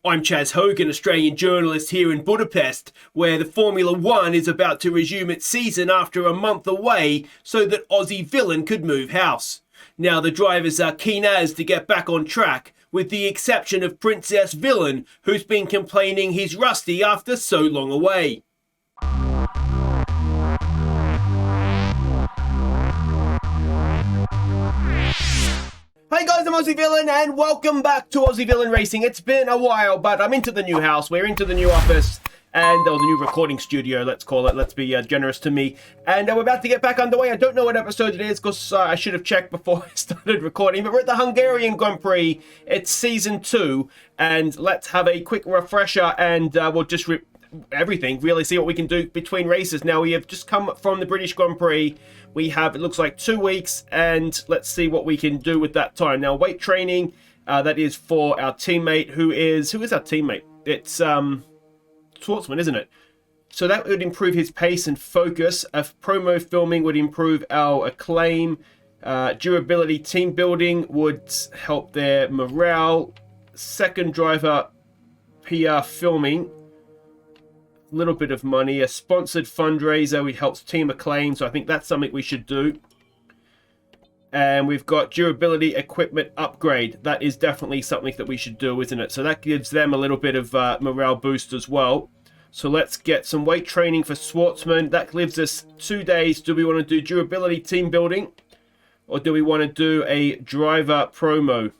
I'm Chaz Hogan, Australian journalist here in Budapest, where the Formula One is about to resume its season after a month away so that Aussie Villain could move house. Now the drivers are keen as to get back on track, with the exception of Princess Villain, who's been complaining he's rusty after so long away. Hey guys, I'm Aussie Villain and welcome back to Aussie Villain Racing. It's been a while, but I'm into the new house, we're into the new office, and the new recording studio, let's call it. Let's be generous to me. And we're about to get back underway. I don't know what episode it is, because I should have checked before I started recording, but we're at the Hungarian Grand Prix. It's Season 2, and let's have a quick refresher, and we'll just everything, really see what we can do between races. Now, we have just come from the British Grand Prix. We have, it looks like, 2 weeks, and let's see what we can do with that time. Now, weight training, that is for our teammate, who is our teammate? It's Schwartzman, isn't it? So that would improve his pace and focus. Promo filming would improve our acclaim. Durability team building would help their morale. Second driver PR filming, little bit of money. A sponsored fundraiser which helps team acclaim, so I think that's something we should do. And we've got durability equipment upgrade. That is definitely something that we should do, isn't it? So that gives them a little bit of morale boost as well. So let's get some weight training for Schwartzman. That gives us 2 days. Do we want to do durability team building, or do we want to do a driver promo?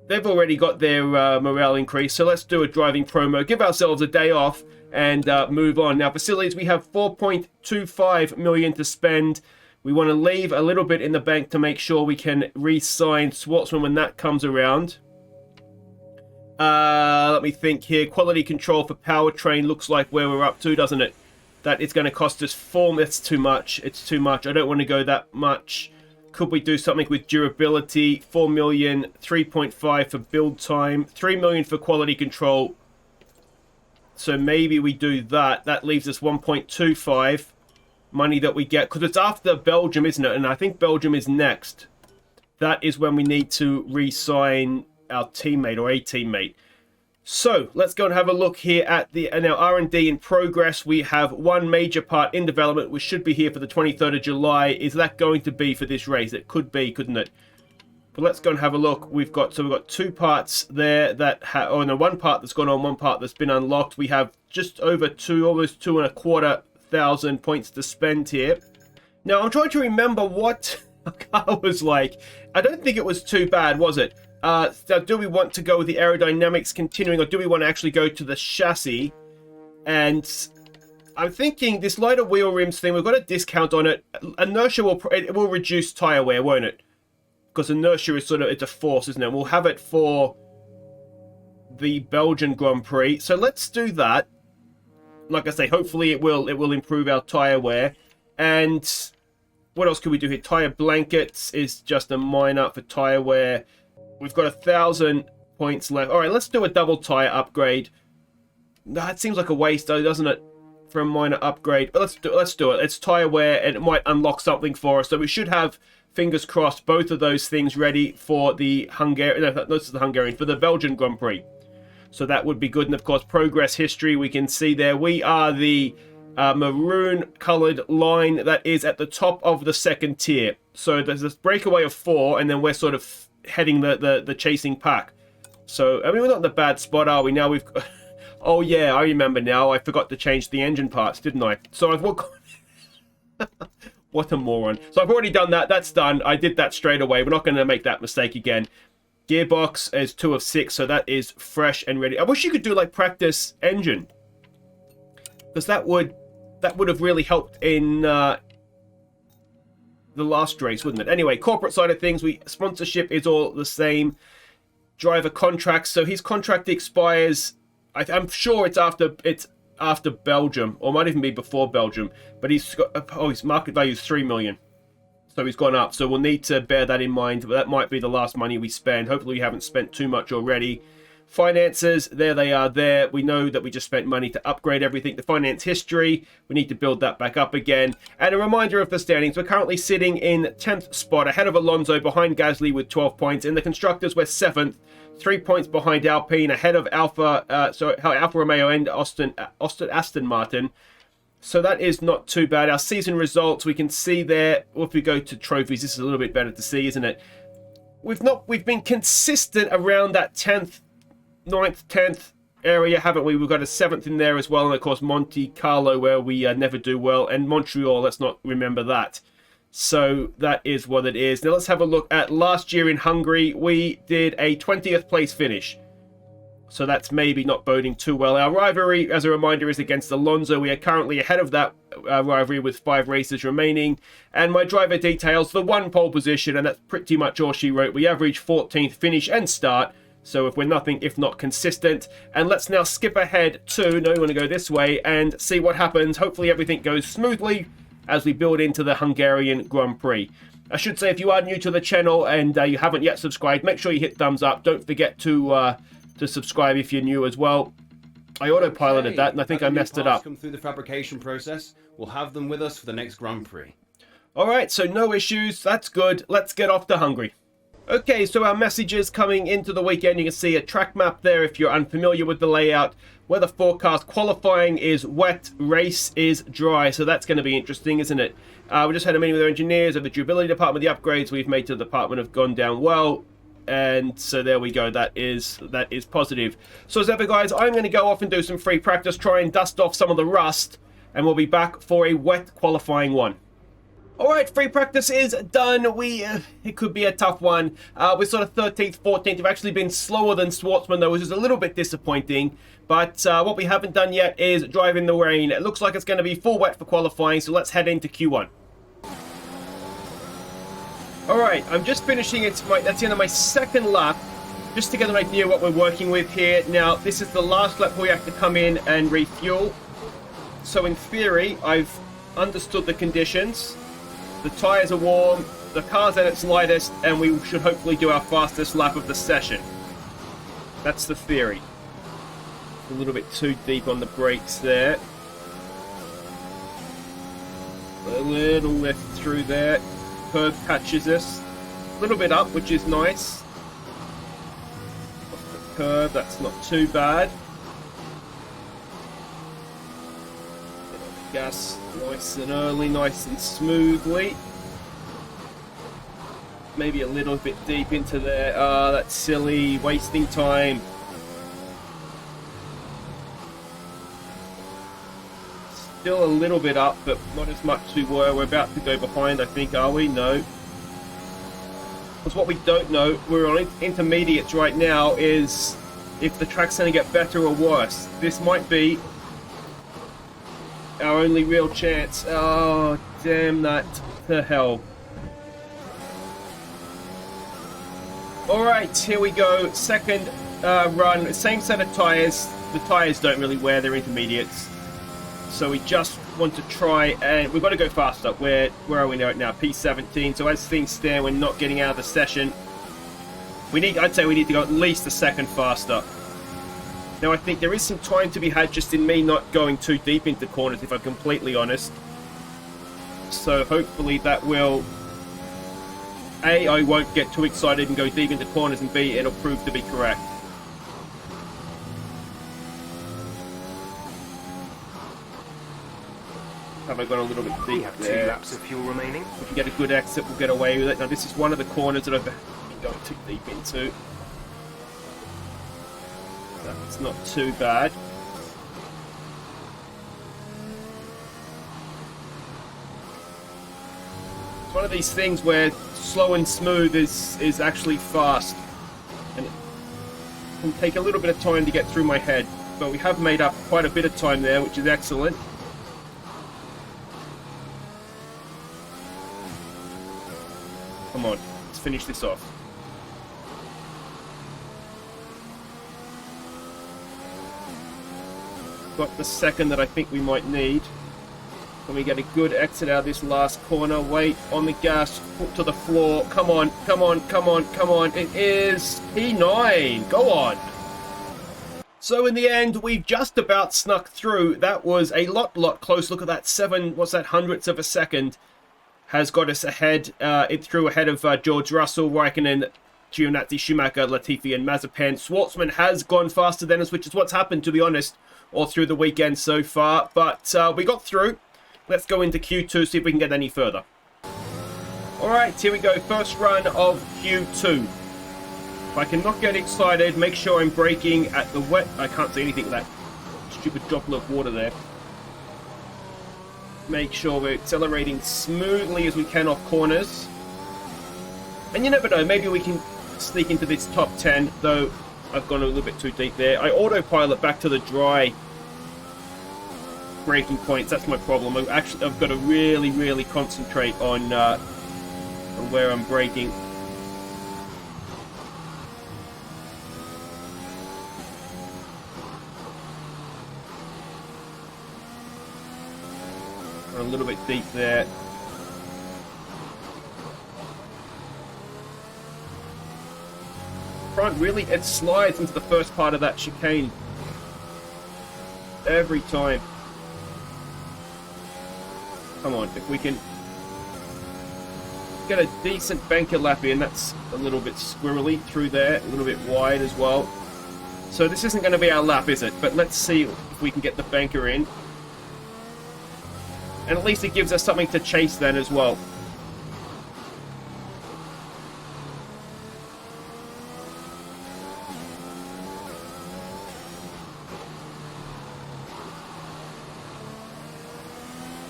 They've already got their morale increase, so let's do a driving promo. Give ourselves a day off and move on. Now, facilities, we have 4.25 million to spend. We want to leave a little bit in the bank to make sure we can re-sign Schwartzman when that comes around. Let me think here. Quality control for powertrain looks like where we're up to, doesn't it? That is going to cost us 4. That's too much. It's too much. I don't want to go that much. Could we do something with durability? 4 million, 3.5 for build time, 3 million for quality control. So maybe we do that. That leaves us 1.25 money that we get, because it's after Belgium, isn't it? And I think Belgium is next. That is when we need to re-sign our teammate or a teammate. So let's go and have a look here at the now R&D in progress. We have one major part in development, which should be here for the 23rd of July. Is that going to be for this race? It could be, couldn't it? But let's go and have a look. We've got 2 parts there that one part that's gone on, one part that's been unlocked. We have just over almost 2,250 points to spend here. Now I'm trying to remember what a car was like. I don't think it was too bad, was it? So do we want to go with the aerodynamics continuing, or do we want to actually go to the chassis? And I'm thinking this lighter wheel rims thing, we've got a discount on it. Inertia will reduce tire wear, won't it? Because inertia is it's a force, isn't it? We'll have it for the Belgian Grand Prix. So let's do that. Like I say, hopefully it will improve our tire wear. And what else could we do here? Tire blankets is just a minor for tire wear. We've got 1,000 points left. All right, let's do a double tire upgrade. That seems like a waste, though, doesn't it, for a minor upgrade? But let's do it. It's tire wear, and it might unlock something for us. So we should have, fingers crossed, both of those things ready for the Hungarian. No, this is the Hungarian, for the Belgian Grand Prix. So that would be good. And of course, progress history. We can see there we are the maroon-coloured line that is at the top of the second tier. So there's this breakaway of 4, and then we're sort of heading the chasing pack. So I mean, we're not in the bad spot, are we? Now we've got... Oh yeah, I remember now. I forgot to change the engine parts, didn't I? So I've what a moron. So I've already done that. That's done. I did that straight away. We're not going to make that mistake again. Gearbox is 2 of 6, so that is fresh and ready. I wish you could do like practice engine, because that would have really helped in the last race, wouldn't it? Anyway, corporate side of things, sponsorship is all the same. Driver contracts, so his contract expires, I'm sure it's after Belgium, or might even be before Belgium, but his market value is 3 million, so he's gone up. So we'll need to bear that in mind, but that might be the last money we spend. Hopefully we haven't spent too much already. Finances, there they are there. We know that we just spent money to upgrade everything. The finance history, we need to build that back up again. And a reminder of the standings. We're currently sitting in 10th spot, ahead of Alonso, behind Gasly with 12 points. In the Constructors, we're 7th, 3 points behind Alpine, ahead of Alfa Romeo and Aston Martin. So that is not too bad. Our season results, we can see there, if we go to trophies, this is a little bit better to see, isn't it? We've been consistent around that 10th, 9th, 10th area, haven't we? We've got a 7th in there as well, and of course Monte Carlo, where we never do well, and Montreal, let's not remember that. So that is what it is. Now let's have a look at last year in Hungary. We did a 20th place finish. So that's maybe not boding too well. Our rivalry, as a reminder, is against Alonso. We are currently ahead of that rivalry with 5 races remaining. And my driver details, the 1 pole position, and that's pretty much all she wrote. We average 14th finish and start. So if we're nothing if not consistent. And let's now skip ahead to, no, we want to go this way and see what happens. Hopefully everything goes smoothly as we build into the Hungarian Grand Prix. I should say, if you are new to the channel and you haven't yet subscribed, make sure you hit thumbs up. Don't forget to subscribe if you're new as well. I autopiloted that and I think I messed it up. Come through the fabrication process. We'll have them with us for the next Grand Prix. Alright, so no issues. That's good. Let's get off to Hungary. Okay, so our messages coming into the weekend. You can see a track map there if you're unfamiliar with the layout. Weather forecast, qualifying is wet, race is dry. So that's going to be interesting, isn't it? We just had a meeting with our engineers of the durability department. The upgrades we've made to the department have gone down well. And so there we go. That is positive. So as ever, guys, I'm going to go off and do some free practice, try and dust off some of the rust, and we'll be back for a wet qualifying one. All right, free practice is done. It could be a tough one. We're sort of 13th, 14th. We've actually been slower than Schwartzman, though, which is a little bit disappointing. But what we haven't done yet is drive in the rain. It looks like it's going to be full wet for qualifying, so let's head into Q1. All right, I'm just finishing it. That's the end of my second lap, just to get an idea what we're working with here. Now, this is the last lap where we have to come in and refuel. So in theory, I've understood the conditions. The tyres are warm, the car's at its lightest, and we should hopefully do our fastest lap of the session. That's the theory. A little bit too deep on the brakes there. A little left through there. Curve catches us. A little bit up, which is nice. Off the curve, that's not too bad. Gas nice and early, nice and smoothly. Maybe a little bit deep into there. Ah, that's silly, wasting time. Still a little bit up, but not as much as we were. We're about to go behind, I think, are we? No. Because what we don't know, we're on intermediates right now, is if the track's going to get better or worse. This might be our only real chance. Oh, damn that to hell. Alright, here we go. Second run. Same set of tyres. The tyres don't really wear, they're intermediates. So we just want to try, and we've got to go faster. Where are we right now? P17. So as things stand, we're not getting out of the session. I'd say we need to go at least a second faster. Now, I think there is some time to be had just in me not going too deep into corners, if I'm completely honest. So hopefully that will... A, I won't get too excited and go deep into corners, and B, it'll prove to be correct. Have I gone a little bit deep there? 2 laps of fuel remaining. If we can get a good exit, we'll get away with it. Now, this is one of the corners that I've been going too deep into. That's not too bad. It's one of these things where slow and smooth is actually fast. And it can take a little bit of time to get through my head. But we have made up quite a bit of time there, which is excellent. Come on, let's finish this off. Got the second that I think we might need. Can we get a good exit out of this last corner? Wait, on the gas, foot to the floor. Come on, come on, come on, come on. It is P9. Go on. So in the end, we've just about snuck through. That was a lot close. Look at that, hundredths of a second has got us ahead. It threw ahead of George Russell, Raikkonen, Giovinazzi, Schumacher, Latifi, and Mazepin. Schwartzman has gone faster than us, which is what's happened, to be honest, all through the weekend so far. But we got through. Let's go into Q2, see if we can get any further. All right, here we go. First run of Q2. If I cannot get excited, make sure I'm braking at the wet. I can't see anything with that stupid droplet of water there. Make sure we're accelerating smoothly as we can off corners. And you never know, maybe we can sneak into this top 10, though I've gone a little bit too deep there. I autopilot back to the dry braking points. That's my problem. I've got to really concentrate on where I'm braking. A little bit deep there. Front really, it slides into the first part of that chicane every time. Come on, if we can get a decent banker lap in. That's a little bit squirrely through there, a little bit wide as well. So this isn't going to be our lap, is it? But let's see if we can get the banker in. And at least it gives us something to chase then as well.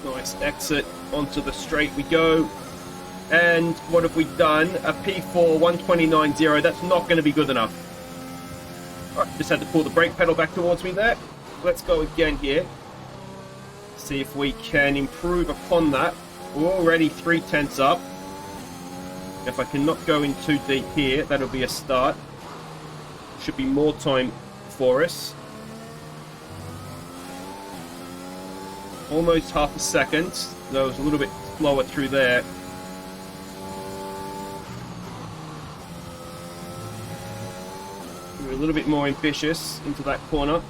Nice exit, onto the straight we go. And what have we done? A P4 129.0. That's not going to be good enough. Alright, just had to pull the brake pedal back towards me there. Let's go again here. See if we can improve upon that. We're already 3/10 up. If I cannot go in too deep here, that'll be a start. Should be more time for us. Almost half a second. That was a little bit slower through there. We're a little bit more ambitious into that corner.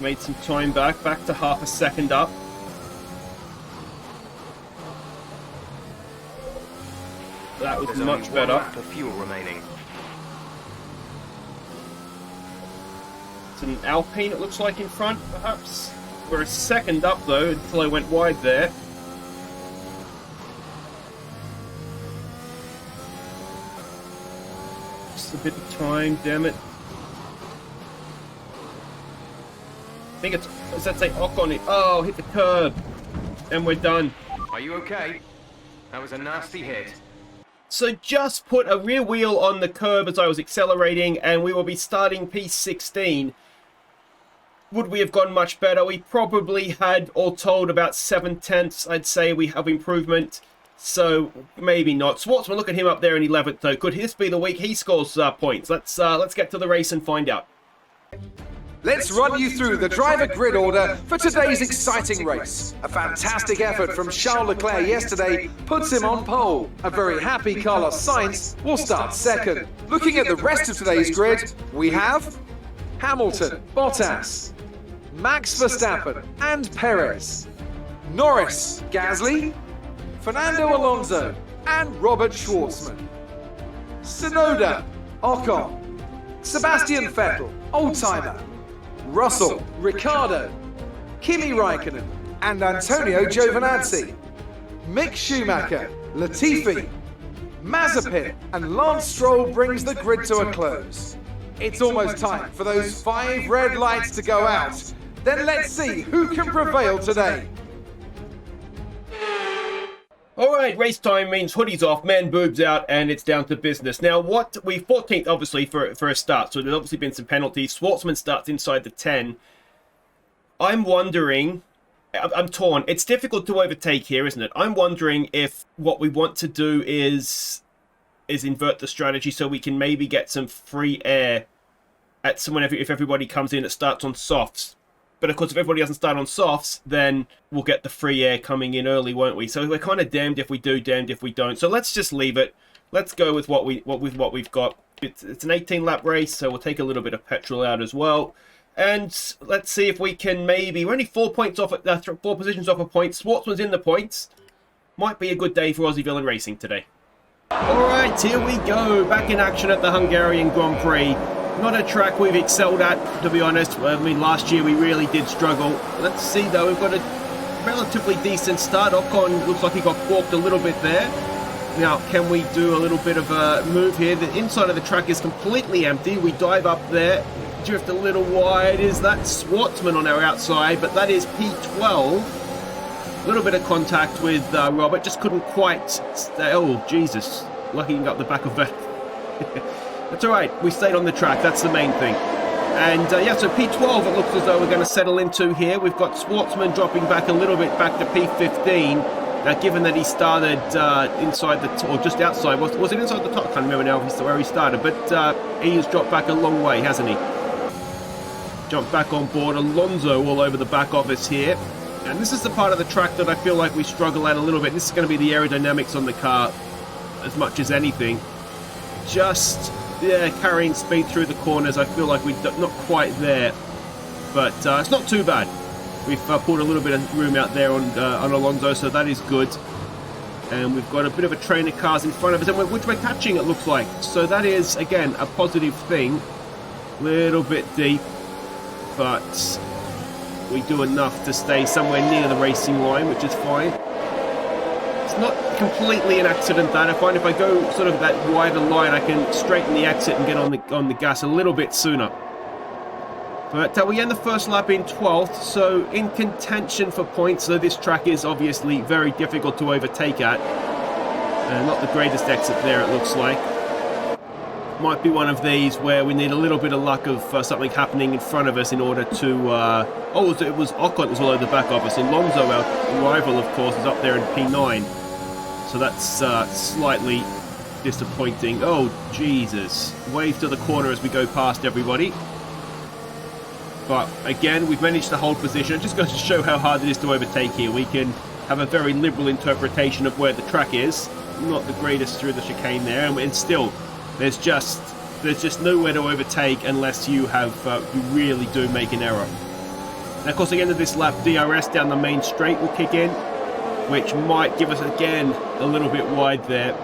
Made some time back to half a second up. That was much better. Of fuel remaining. It's an Alpine, it looks like, in front, perhaps. We're a second up, though, until I went wide there. Just a bit of time, damn it. I think it's, does that say Ocon it? Oh, hit the curb. And we're done. Are you okay? That was a nasty hit. So just put a rear wheel on the curb as I was accelerating, and we will be starting P16. Would we have gone much better? We probably had, all told, about 7/10. I'd say we have improvement. So maybe not. Schwartzman, look at him up there in 11th, though. Could this be the week he scores points? Let's get to the race and find out. Let's run you through the driver grid order for today's exciting race. A fantastic effort from Charles Leclerc yesterday puts him on pole. A very happy Carlos Sainz will start second. Looking at the rest of today's grid, we have Hamilton, Bottas, Max Verstappen and Perez, Norris, Gasly, Fernando Alonso and Robert Schwartzman, Tsunoda, Ocon, Sebastian Vettel, Oldtimer, Russell, Ricciardo, Kimi Raikkonen and Antonio Giovinazzi, Mick Schumacher, Latifi, Mazepin and Lance Stroll brings the grid to a close. It's almost time for those 5 red lights to go out. Then let's see who can prevail today. Alright, race time means hoodies off, man boobs out, and it's down to business. Now, what we 14th, obviously, for a start, so there's obviously been some penalties. Schwartzman starts inside the 10. I'm wondering, I'm torn. It's difficult to overtake here, isn't it? I'm wondering if what we want to do is invert the strategy so we can maybe get some free air at someone if everybody comes in that starts on softs. But of course, if everybody doesn't start on softs, then we'll get the free air coming in early, won't we? So we're kind of damned if we do, damned if we don't. So let's just leave it. Let's go with what we've got. It's an 18-lap race, so we'll take a little bit of petrol out as well. And let's see if we can maybe... We're only 4 points off, 4 positions off of points. Schwartzman's in the points. Might be a good day for Aussie Villain Racing today. Alright, here we go. Back in action at the Hungarian Grand Prix. Not a track we've excelled at, to be honest. I mean, last year we really did struggle. Let's see, though. We've got a relatively decent start. Ocon looks like he got balked a little bit there. Now, can we do a little bit of a move here? The inside of the track is completely empty. We dive up there, drift a little wide. Is that Schwartzman on our outside? But that is P12. A little bit of contact with Robert. Just couldn't quite stay. Oh, Jesus. Lucky he got the back of that. That's all right. We stayed on the track. That's the main thing. And yeah, so P12 it looks as though we're going to settle into here. We've got Schwartzman dropping back a little bit back to P15. Now, given that he started inside the... or just outside. Was it inside the top? I can't remember now where he started. But he has dropped back a long way, hasn't he? Jumped back on board. Alonso all over the back office here. And this is the part of the track that I feel like we struggle at a little bit. This is going to be the aerodynamics on the car as much as anything. Just, yeah, carrying speed through the corners. I feel like we're not quite there. But it's not too bad. We've pulled a little bit of room out there on Alonso, so that is good. And we've got a bit of a train of cars in front of us, and which we're catching, it looks like. So that is, again, a positive thing. Little bit deep, but we do enough to stay somewhere near the racing line, which is fine. It's not completely an accident that I find if I go sort of that wider line, I can straighten the exit and get on the gas a little bit sooner. But we end the first lap in 12th, so in contention for points, so this track is obviously very difficult to overtake at. Not the greatest exit there, it looks like. Might be one of these where we need a little bit of luck of something happening in front of us in order to... oh, it was Ocon that was all over the back of us. Alonso, our rival, of course, is up there in P9. So that's slightly disappointing. Oh, Jesus. Wave to the corner as we go past everybody. But again, we've managed to hold position. It just goes to show how hard it is to overtake here. We can have a very liberal interpretation of where the track is. Not the greatest through the chicane there. And still, there's just nowhere to overtake unless you have you really do make an error. Now, of course, at the end of this lap, DRS down the main straight will kick in, which might give us, again, a little bit wide there.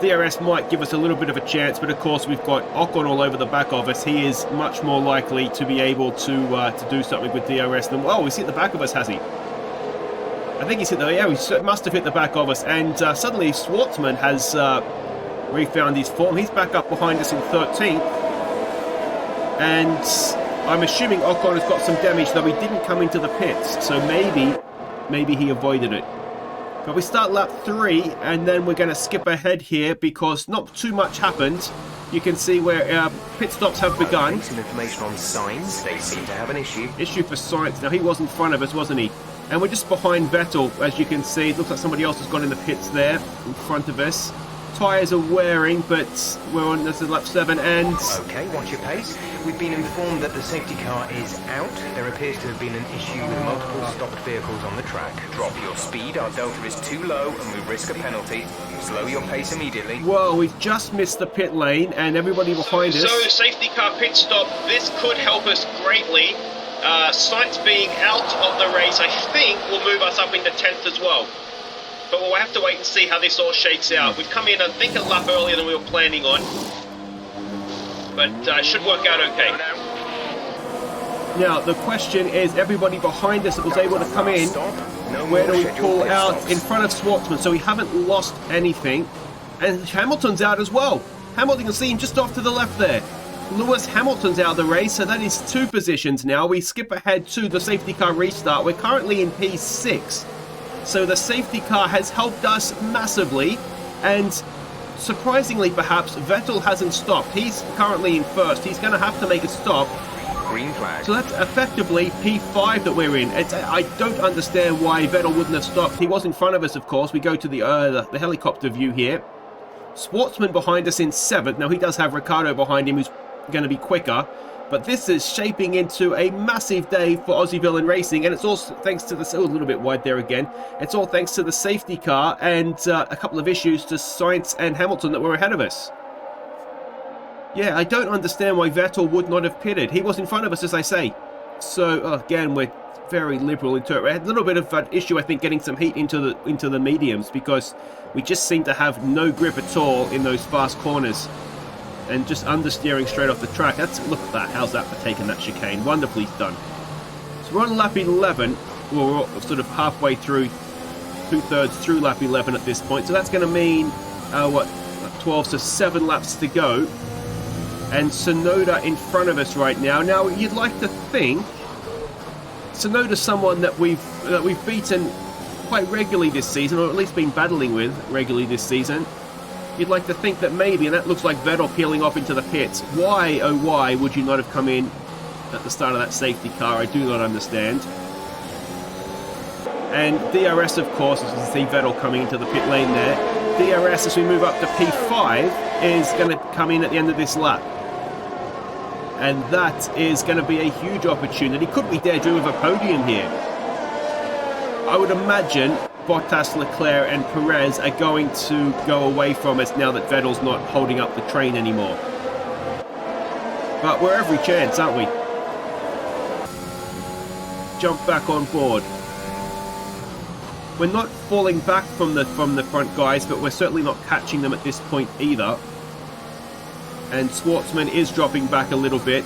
DRS might give us a little bit of a chance, but of course we've got Ocon all over the back of us. He is much more likely to be able to do something with DRS than... Oh, he's hit the back of us, has he? I think he's hit the... Yeah, he must have hit the back of us. And suddenly Schwartzman has refound his form. He's back up behind us in 13th. And I'm assuming Ocon has got some damage, though he didn't come into the pits. So maybe he avoided it. But we start lap 3, and then we're going to skip ahead here because not too much happened. You can see where pit stops have begun. Some information on signs. They seem to have an issue. Issue for Sainz. Now, he was in front of us, wasn't he? And we're just behind Vettel, as you can see. It looks like somebody else has gone in the pits there in front of us. Tyres are wearing, but we're on, this is lap 7, and... Okay, watch your pace. We've been informed that the safety car is out. There appears to have been an issue with multiple stopped vehicles on the track. Drop your speed, our delta is too low, and we risk a penalty. Slow your pace immediately. Whoa, we've just missed the pit lane, and everybody behind us... So, safety car pit stop, this could help us greatly. Sainz being out of the race, I think, will move us up into 10th as well. But we'll have to wait and see how this all shakes out. We've come in, I think, a lap earlier than we were planning on. But it should work out okay. Now, the question is, everybody behind us that was able to come in, where do we pull out in front of Schwartzman? So we haven't lost anything. And Hamilton's out as well. Hamilton, you can see him just off to the left there. Lewis Hamilton's out of the race, so that is 2 positions now. We skip ahead to the safety car restart. We're currently in P6. So the safety car has helped us massively, and surprisingly perhaps, Vettel hasn't stopped. He's currently in first. He's going to have to make a stop. Green flag. So that's effectively P5 that we're in. I don't understand why Vettel wouldn't have stopped. He was in front of us, of course. We go to the helicopter view here. Schwartzman behind us in 7th. Now he does have Ricciardo behind him, who's going to be quicker. But this is shaping into a massive day for Aussie Villain Racing, and it's also thanks to the... Oh, a little bit wide there again. It's all thanks to the safety car and a couple of issues to Sainz and Hamilton that were ahead of us. Yeah, I don't understand why Vettel would not have pitted. He was in front of us, as I say. So, again, we're very liberal into it. We had a little bit of an issue, I think, getting some heat into the mediums, because we just seem to have no grip at all in those fast corners. And just understeering straight off the track. Look at that. How's that for taking that chicane? Wonderfully done. So we're on lap 11. We're sort of halfway through, 2/3 through lap 11 at this point. So that's going to mean, 12, so 7 laps to go. And Tsunoda in front of us right now. Now, you'd like to think Tsunoda's someone that we've beaten quite regularly this season, or at least been battling with regularly this season. You'd like to think that maybe, and that looks like Vettel peeling off into the pits. Why, oh why, would you not have come in at the start of that safety car? I do not understand. And DRS, of course, as you can see Vettel coming into the pit lane there. DRS, as we move up to P5, is going to come in at the end of this lap. And that is going to be a huge opportunity. Could we dare dream of a podium here? I would imagine Bottas, Leclerc and Perez are going to go away from us now that Vettel's not holding up the train anymore. But we're every chance, aren't we? Jump back on board. We're not falling back from the front guys, but we're certainly not catching them at this point either. And Schwartzman is dropping back a little bit.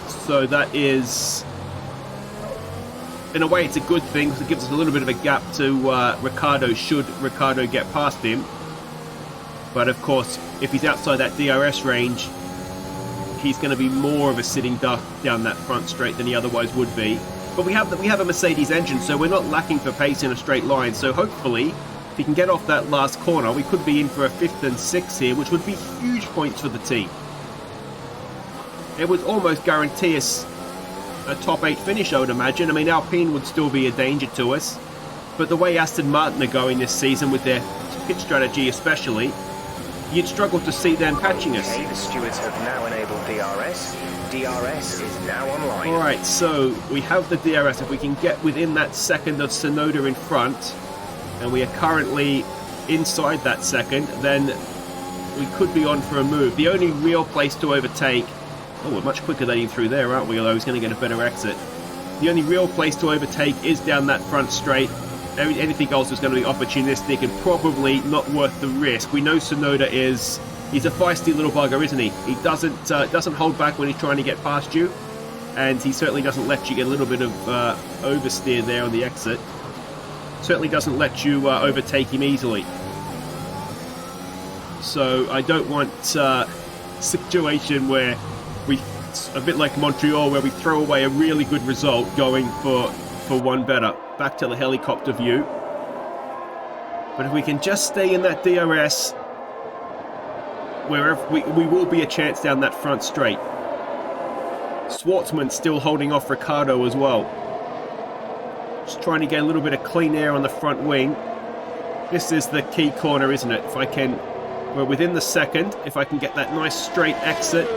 So that is, in a way, it's a good thing, because it gives us a little bit of a gap to Ricciardo, should Ricciardo get past him. But of course, if he's outside that DRS range, he's going to be more of a sitting duck down that front straight than he otherwise would be. But we have a Mercedes engine, so we're not lacking for pace in a straight line. So hopefully, if he can get off that last corner, we could be in for a 5th and 6th here, which would be huge points for the team. It would almost guarantee us a top 8 finish, I would imagine. I mean, Alpine would still be a danger to us, but the way Aston Martin are going this season with their pit strategy especially, you'd struggle to see them catching us. Okay, the stewards have now enabled DRS. DRS is now online. Alright, so we have the DRS. If we can get within that second of Tsunoda in front, and we are currently inside that second, then we could be on for a move. The only real place to overtake... Oh, we're much quicker than him through there, aren't we? Although he's going to get a better exit. The only real place to overtake is down that front straight. Anything else is going to be opportunistic and probably not worth the risk. We know Tsunoda is... He's a feisty little bugger, isn't he? He doesn't hold back when he's trying to get past you. And he certainly doesn't let you get a little bit of oversteer there on the exit. Certainly doesn't let you overtake him easily. So I don't want a situation where we, a bit like Montreal, where we throw away a really good result going for one better. Back to the helicopter view. But if we can just stay in that DRS, wherever we will be a chance down that front straight. Schwartzman still holding off Ricciardo as well. Just trying to get a little bit of clean air on the front wing. This is the key corner, isn't it? If I can, we're within the second. If I can get that nice straight exit,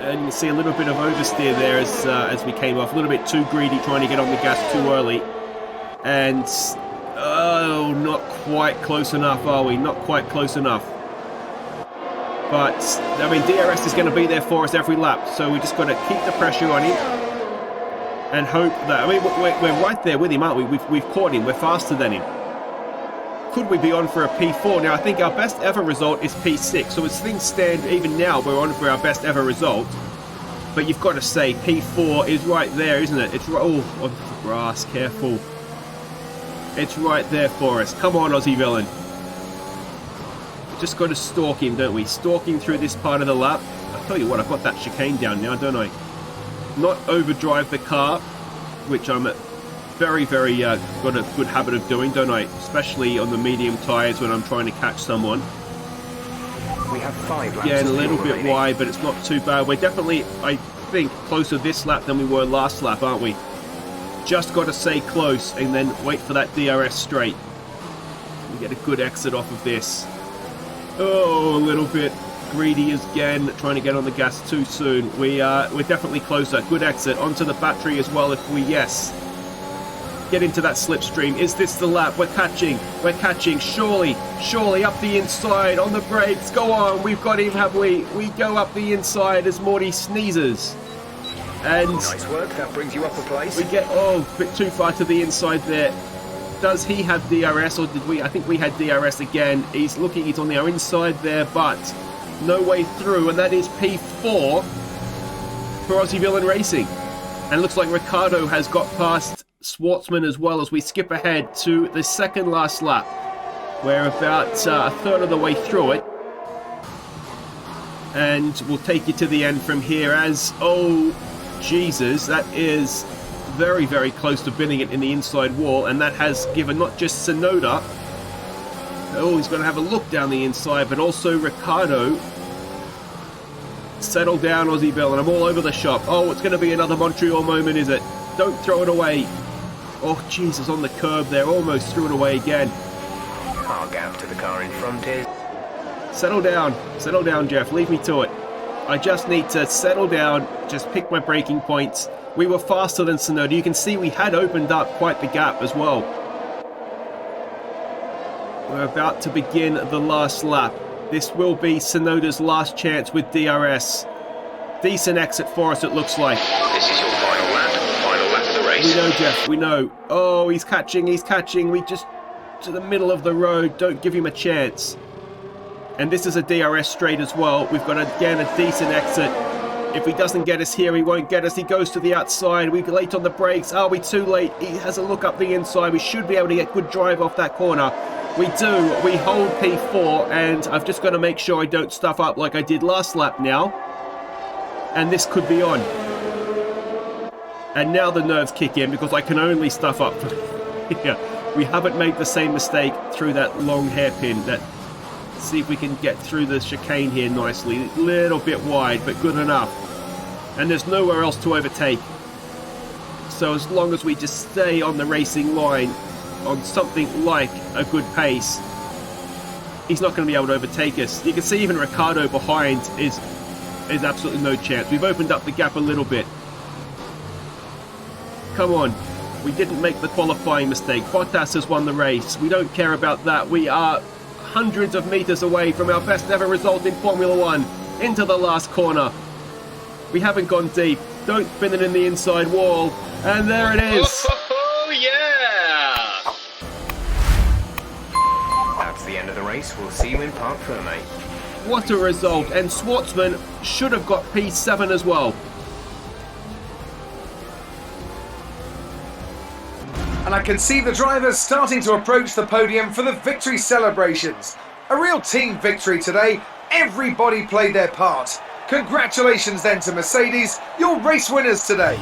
and you can see a little bit of oversteer there as we came off. A little bit too greedy, trying to get on the gas too early. And oh, not quite close enough, are we? Not quite close enough. But I mean, DRS is going to be there for us every lap, so we just got to keep the pressure on him and hope that, I mean, we're right there with him, aren't we? We've caught him. We're faster than him. Could we be on for a P4? Now, I think our best ever result is P6. So as things stand, even now, we're on for our best ever result. But you've got to say, P4 is right there, isn't it? It's right... Oh, grass, careful. It's right there for us. Come on, Aussie Villain. Just got to stalk him, don't we? Stalk him through this part of the lap. I'll tell you what, I've got that chicane down now, don't I? Not overdrive the car, which I'm very, very got a good habit of doing, don't I? Especially on the medium tyres when I'm trying to catch someone. We have 5 laps. Yeah, a little bit wide, but it's not too bad. We're definitely, I think, closer this lap than we were last lap, aren't we? Just got to stay close and then wait for that DRS straight. We get a good exit off of this. Oh, a little bit greedy again, trying to get on the gas too soon. We're definitely closer. Good exit onto the battery as well if we, yes. Get into that slipstream. Is this the lap? We're catching. Surely up the inside on the brakes. Go on. We've got him, have we? We go up the inside as Morty sneezes. And Nice work, that brings you up a place. we get, oh, a bit too far to the inside there. Does he have DRS or did we? I think we had DRS again. He's on our inside there, but no way through. And that is P4 for Aussie Villain Racing. And looks like Ricardo has got past Schwartzman as well as we skip ahead to the second last lap. We're about a third of the way through it. And we'll take you to the end from here as, oh, Jesus, that is very, very close to binning it in the inside wall. And that has given not just Tsunoda, oh, he's going to have a look down the inside, but also Ricardo. Settle down, Aussie Villain. I'm all over the shop. Oh, it's going to be another Montreal moment, is it? Don't throw it away. Oh, Jesus, on the curb there. Almost threw it away again. Car gap to the car in front is. Settle down, Jeff. Leave me to it. I just need to settle down, just pick my braking points. We were faster than Tsunoda. You can see we had opened up quite the gap as well. We're about to begin the last lap. This will be Tsunoda's last chance with DRS. Decent exit for us, it looks like. This is your final lap of the race. We know, Jeff, we know. Oh, he's catching. We just to the middle of the road. Don't give him a chance. And this is a DRS straight as well. We've got, again, a decent exit. If he doesn't get us here, he won't get us. He goes to the outside. We're late on the brakes. Are we too late? He has a look up the inside. We should be able to get good drive off that corner. We do. We hold P4, and I've just got to make sure I don't stuff up like I did last lap now. And this could be on. And now the nerves kick in because I can only stuff up here. We haven't made the same mistake through that long hairpin. See if we can get through the chicane here nicely. A little bit wide, but good enough. And there's nowhere else to overtake. So as long as we just stay on the racing line on something like a good pace, he's not going to be able to overtake us. You can see even Ricardo behind is absolutely no chance. We've opened up the gap a little bit. Come on. We didn't make the qualifying mistake. Bottas has won the race. We don't care about that. We are hundreds of meters away from our best ever result in Formula One. Into the last corner. We haven't gone deep. Don't spin it in the inside wall. And there it is. Oh, yeah! That's the end of the race. We'll see you in Parc Fermé. What a result. And Schwartzman should have got P7 as well. And I can see the drivers starting to approach the podium for the victory celebrations. A real team victory today. Everybody played their part. Congratulations then to Mercedes, your race winners today.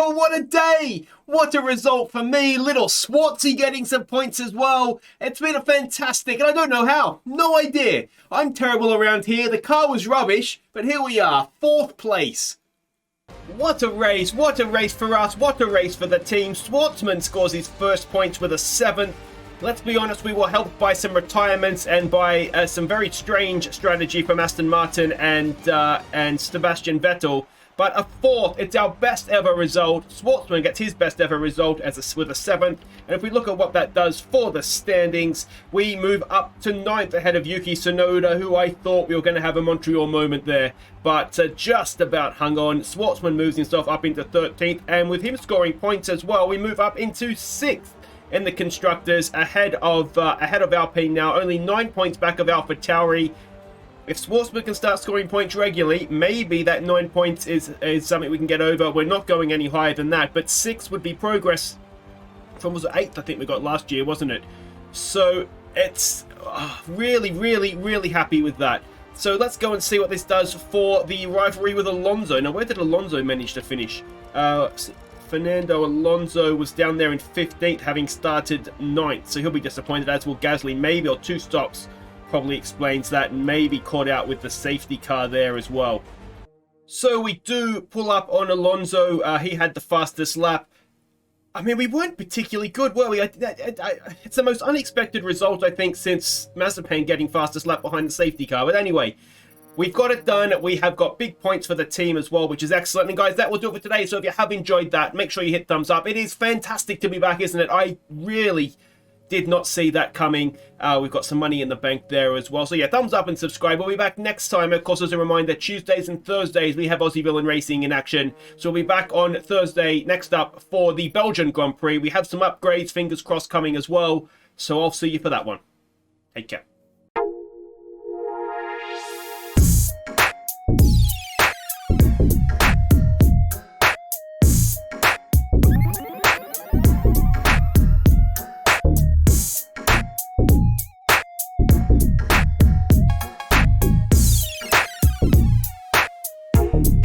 Oh, what a day! What a result for me. Little Swartzy getting some points as well. It's been a fantastic, and I don't know how. No idea. I'm terrible around here. The car was rubbish, but here we are, 4th place. What a race for us. What a race for the team. Schwartzman scores his first points with a 7th. Let's be honest, we were helped by some retirements and by some very strange strategy from Aston Martin and Sebastian Vettel. But a 4th, it's our best ever result. Schwartzman gets his best ever result with a 7th. And if we look at what that does for the standings, we move up to 9th ahead of Yuki Tsunoda, who I thought we were going to have a Montreal moment there. But just about hung on. Schwartzman moves himself up into 13th. And with him scoring points as well, we move up into 6th in the Constructors, ahead of Alpine now. Only 9 points back of AlphaTauri. If Schwartzman can start scoring points regularly, maybe that 9 points is something we can get over. We're not going any higher than that, but 6 would be progress from, was it 8th I think we got last year, wasn't it? So it's really, really, really happy with that. So let's go and see what this does for the rivalry with Alonso. Now, where did Alonso manage to finish? Fernando Alonso was down there in 15th, having started 9th, so he'll be disappointed, as will Gasly, maybe, or 2 stops. Probably explains that, and maybe caught out with the safety car there as well. So we do pull up on Alonso. He had the fastest lap. I mean, we weren't particularly good, were we? It's the most unexpected result, I think, since Mazepin getting fastest lap behind the safety car. But anyway, we've got it done. We have got big points for the team as well, which is excellent. And guys, that will do it for today. So if you have enjoyed that, make sure you hit thumbs up. It is fantastic to be back, isn't it? I really did not see that coming. We've got some money in the bank there as well. So yeah, thumbs up and subscribe. We'll be back next time. Of course, as a reminder, Tuesdays and Thursdays, we have Aussie Villain Racing in action. So we'll be back on Thursday next up for the Belgian Grand Prix. We have some upgrades, fingers crossed, coming as well. So I'll see you for that one. Take care.